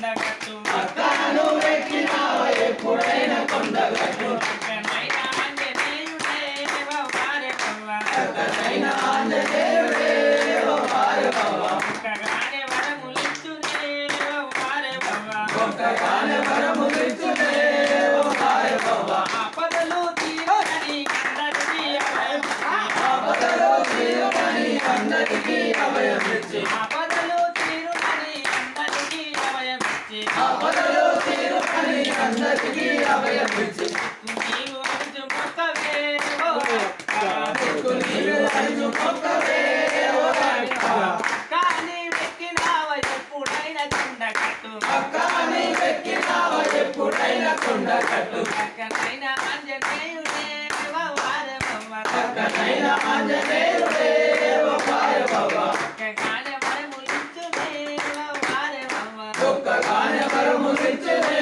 కొండగట్టు అక్క నువ్వెక్కినావ ఎప్పుడైనా కొండగట్టు అక్కనైనా ఆంజనేయుడే ఓ భార్యవ్వ అక్కనైనా ఆంజనేయుడే ఓ భార్యవ్వ ఒక్కగానే వరములిచ్చునే ఓ భార్యవ్వ ఒక్కగానే వరములిచ్చునే ఓ భార్యవ్వ ఆపదలు తీరని అందరికీ అభయమిచ్చి ఆపదలు తీరుమని అందరికీ అభయమిచ్చి ఆపదలు తీరునని అందరికీ అభయమిచ్చి ఆపదలు తీరుమని అందరికీ అభయమిచ్చి నీవు అరుచు మొక్కవే ఓ దిక్కు నీవే అరుచు మొక్కవే ఓ అక్క కానీ వెక్కినావ ఎప్పుడైనా కొండగట్టు అక్క నీవెక్కినావ ఎప్పుడైనా కొండగట్టు అక్కనైనా ఆంజనేయుడే ఓ భార్యవ్వ అక్కనైనా ఆంజనేయుడే ఓ భార్యవ్వ ఒక్కగానే వరములిచ్చునే ఓ భార్యవ్వ ఒక్కగానే వరములిచ్చునే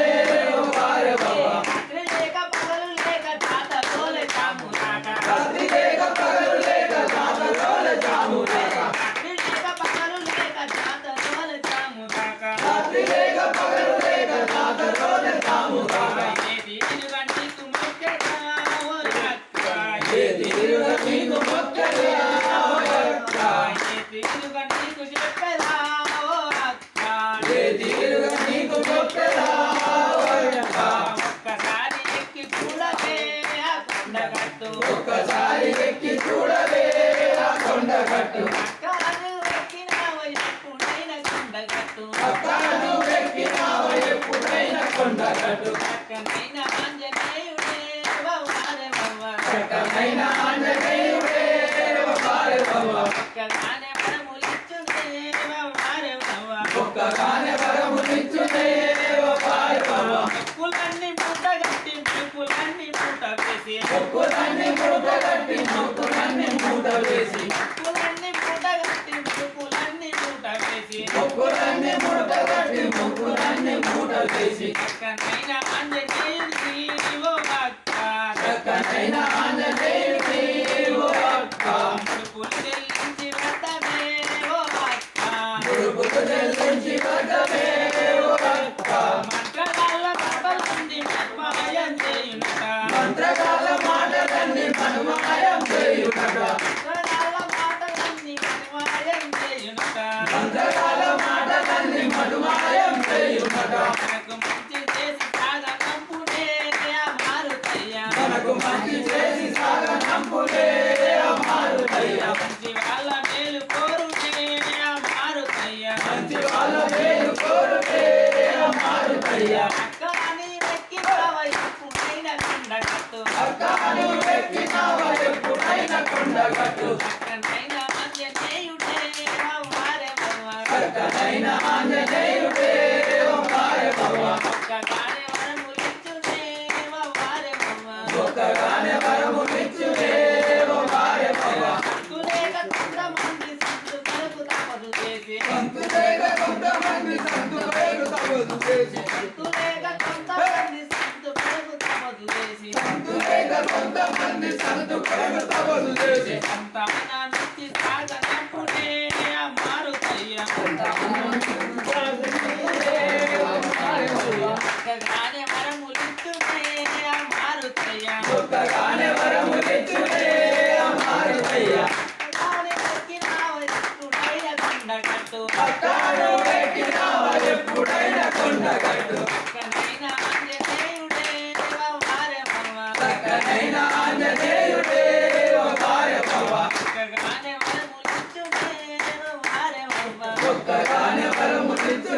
ఓ భార్యవ్వ రాత్రి లేక పగలు లేక తాతతోలే జామురాక రాత్రి లేక పగలు లేక తాతతోలే జామురాక రాత్రి లేక పగలు లేక తాతతోలే జామురాక రాత్రి లేక పగలు లేక తాతతోలే జామురాక ఏది ఇరుగా నీకు మొక్కెదా ఓ అక్క ఏ తీరుగా నీకు మొక్కదా ఓ అక్క ఏది ఇరుగా నీకు చెప్పెదా ఓ అక్క ఏ తీరుగా నీకు మొక్కదా ఓ అక్క ఒక్కసారి ఎక్కి చూడవే ఆ కొండగట్టు ఒక్కసారి ఎక్కి చూడవే ఆ కొండగట్టు అక్కను ఎక్కినావ ఎప్పుడైనా కొండగట్టు అక్క నువ్వెక్కినావ ఎప్పుడైనా కొండగట్టు అక్కనైనా ఆంజనేయుడే ఓ భార్యవ్వ అక్కనైనా ఆంజనేయుడే ఓ భార్యవ్వ ఒక్కగానే వరములిచ్చునే ఓ భార్యవ్వ ఒక్కగానే వరములిచ్చునే ఓ భార్యవ్వ మొక్కులన్నీ మూటగట్టి మొక్కులన్నీ మూట వేసి మొక్కులన్నీ మూట కట్టి మొక్కులన్నీ మూట వేసి మొక్కులన్నీ మూటగట్టి మొక్కులన్నీ మూట వేసి మొక్కులన్నీ మూట కట్టి మొక్కులన్నీ మూట వేసి అక్కనైనా ఆంజనేయుడికి ఓ అక్క అక్కనైనా ఆంజనేయుడి ఓ అక్క ముడుపులు చెల్లించి వద్దమే ఓ అక్క ముడుపుకు చెల్లించి పడ్డమే ఓ అక్క మంత్రగాళ్ళ మాటలన్నీ మర్మాయం చేయునట మంత్రగాల మాటలన్నీ మనుమాయం చేయునట మంత్రగాళ్ళ మాటలన్నీ మర్మాయం చేయునట మంత్రగాల మాటలన్నీ మనుమాయం చేయునట మనకు మంచి చేసి సాగనంపునే ఆ మారుతయ్య మనకు మంచి చేసి సాగనంపులే ఆ మారుతయ్య మంచి వాళ్ళ మేలు కోరునే ఆ మారుతయ్య మంచి వాళ్ళ పేరు కోరుతే ఆ మారుతయ్య అక్క అని వెక్కినావ ఎప్పుడైనా కొండగట్టు అక్క నువ్వెక్కినావ ఎప్పుడైనా కొండగట్టు అక్కనైనా ఆంజనేయుడే ఆ భార్యవ్వ అక్కనైనా ఆంజనేయుడే ఓ భార్యవ్వ ఒక్కగానే వరములిచ్చునే ఓ భార్యవ్వ ఒక్కగానే వరములిచ్చునే ఓ భార్యవ్వ సంతులేక కొంతమంది సంతు కలుపు తపదు చేసి సంతులేక కొంతమంది సంతు పేరు తపదు చేసి సంతులేక కొంతమంది సంతు కలుపు తపదు చేసి సంతులేక కొంతమంది సంతు పేరు తపదు చేసి సంతానానికి సాగనంపునే ఆ మారుతయ్య ఒక్కగానే వరములిచ్చునే ఆ మారుతయ్య ఒక్కగానే వరములిచ్చునే ఆ మారుతయ్య ఒక్కగానే వెక్కినావ ఎప్పుడైనా కొండగట్టు అక్క నువ్వెక్కినావ ఎప్పుడైనా కొండగట్టు అక్కనైనా ఆంజనేయుడే ఓ భార్యవ్వ అక్కనైనా ఆంజనేయుడే ఓ భార్యవ్వ ఒక్కగానే వరములిచ్చునే ఓ భార్యవ్వ ఒక్కగానే వరములిచ్చునే